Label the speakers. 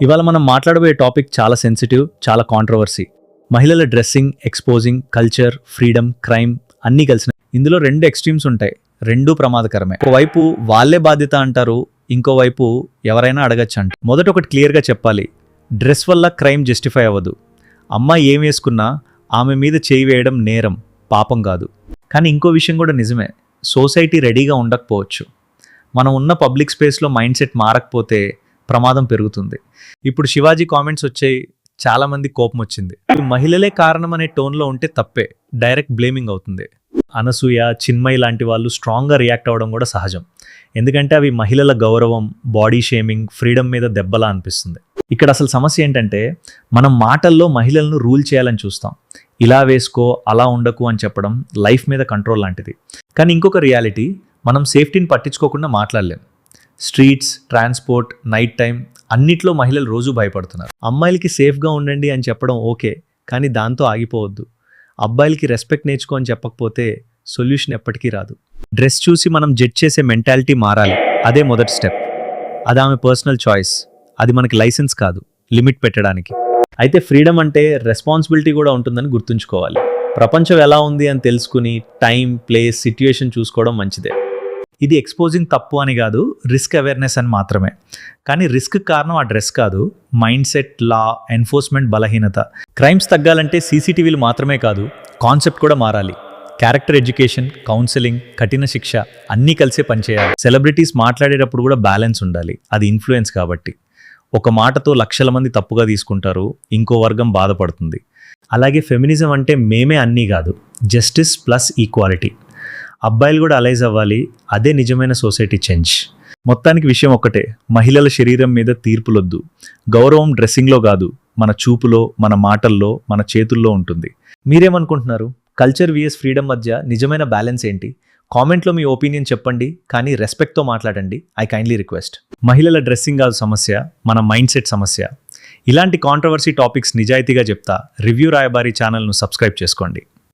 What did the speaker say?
Speaker 1: ఇవాళ మనం మాట్లాడబోయే టాపిక్ చాలా సెన్సిటివ్, చాలా కాంట్రవర్సీ. మహిళల dressing, exposing, culture, freedom, crime అన్నీ కలిసిన ఇందులో రెండు ఎక్స్ట్రీమ్స్ ఉంటాయి. రెండూ ప్రమాదకరమే. ఒకవైపు వాళ్ళే బాధ్యత అంటారు, ఇంకోవైపు ఎవరైనా అడగచ్చు అంట. మొదట ఒకటి క్లియర్గా చెప్పాలి, డ్రెస్ వల్ల క్రైమ్ జస్టిఫై అవ్వదు. అమ్మాయి ఏం వేసుకున్నా ఆమె మీద చేయి వేయడం నేరం, పాపం కాదు. కానీ ఇంకో విషయం కూడా నిజమే, సొసైటీ రెడీగా ఉండకపోవచ్చు. మనం ఉన్న పబ్లిక్ స్పేస్లో మైండ్ సెట్ మారకపోతే ప్రమాదం పెరుగుతుంది. ఇప్పుడు శివాజీ కామెంట్స్ వచ్చాయి, చాలామంది కోపం వచ్చింది. మహిళలే కారణం అనే టోన్లో ఉంటే తప్పే, డైరెక్ట్ బ్లేమింగ్ అవుతుంది. అనసూయ, చిన్మయి లాంటి వాళ్ళు స్ట్రాంగ్గా రియాక్ట్ అవ్వడం కూడా సహజం. ఎందుకంటే అవి మహిళల గౌరవం, బాడీ షేమింగ్, ఫ్రీడమ్ మీద దెబ్బలా అనిపిస్తుంది. ఇక్కడ అసలు సమస్య ఏంటంటే, మనం మాటల్లో మహిళలను రూల్ చేయాలని చూస్తాం. ఇలా వేసుకో, అలా ఉండకు అని చెప్పడం లైఫ్ మీద కంట్రోల్ లాంటిది. కానీ ఇంకొక రియాలిటీ, మనం సేఫ్టీని పట్టించుకోకుండా మాట్లాడలేం. స్ట్రీట్స్, ట్రాన్స్పోర్ట్, నైట్ టైం అన్నిట్లో మహిళలు రోజు భయపడుతున్నారు. అమ్మాయిలకి సేఫ్గా ఉండండి అని చెప్పడం ఓకే, కానీ దాంతో ఆగిపోవద్దు. అబ్బాయిలకి రెస్పెక్ట్ నేర్చుకో అని చెప్పకపోతే సొల్యూషన్ ఎప్పటికీ రాదు. డ్రెస్ చూసి మనం జడ్జ్ చేసే మెంటాలిటీ మారాలి, అదే మొదటి స్టెప్. అది ఆమె పర్సనల్ చాయిస్, అది మనకి లైసెన్స్ కాదు లిమిట్ పెట్టడానికి. అయితే ఫ్రీడమ్ అంటే రెస్పాన్సిబిలిటీ కూడా ఉంటుందని గుర్తుంచుకోవాలి. ప్రపంచం ఎలా ఉంది అని తెలుసుకుని టైం, ప్లేస్, సిట్యుయేషన్ చూసుకోవడం మంచిదే. ఇది ఎక్స్పోజింగ్ తప్పు అని కాదు, రిస్క్ అవేర్నెస్ అని మాత్రమే. కానీ రిస్క్ కారణం ఆ డ్రెస్ కాదు, మైండ్ సెట్, లా, ఎన్ఫోర్స్మెంట్ బలహీనత. క్రైమ్స్ తగ్గాలంటే సీసీటీవీలు మాత్రమే కాదు, కాన్సెప్ట్ కూడా మారాలి. క్యారెక్టర్ ఎడ్యుకేషన్, కౌన్సిలింగ్, కఠిన శిక్ష అన్నీ కలిసే పనిచేయాలి. సెలబ్రిటీస్ మాట్లాడేటప్పుడు కూడా బ్యాలెన్స్ ఉండాలి, అది ఇన్ఫ్లుయెన్స్ కాబట్టి. ఒక మాటతో లక్షల మంది తప్పుగా తీసుకుంటారు, ఇంకో వర్గం బాధపడుతుంది. అలాగే ఫెమినిజం అంటే మేమే అన్నీ కాదు, జస్టిస్ ప్లస్ ఈక్వాలిటీ. అబ్బాయిలు కూడా అలైజ్ అవ్వాలి, అదే నిజమైన సొసైటీ చేంజ్. మొత్తానికి విషయం ఒక్కటే, మహిళల శరీరం మీద తీర్పులొద్దు. గౌరవం డ్రెస్సింగ్లో కాదు, మన చూపులో, మన మాటల్లో, మన చేతుల్లో ఉంటుంది. మీరేమనుకుంటున్నారు? కల్చర్ విఎస్ ఫ్రీడమ్ మధ్య నిజమైన బ్యాలెన్స్ ఏంటి? కామెంట్లో మీ ఒపీనియన్ చెప్పండి, కానీ రెస్పెక్ట్తో మాట్లాడండి. I kindly request. మహిళల డ్రెస్సింగ్ కాదు సమస్య, మన మైండ్ సెట్ సమస్య. ఇలాంటి కాంట్రవర్సీ టాపిక్స్ నిజాయితీగా చెప్తా రివ్యూ రాయబారి ఛానల్ను సబ్స్క్రైబ్ చేసుకోండి.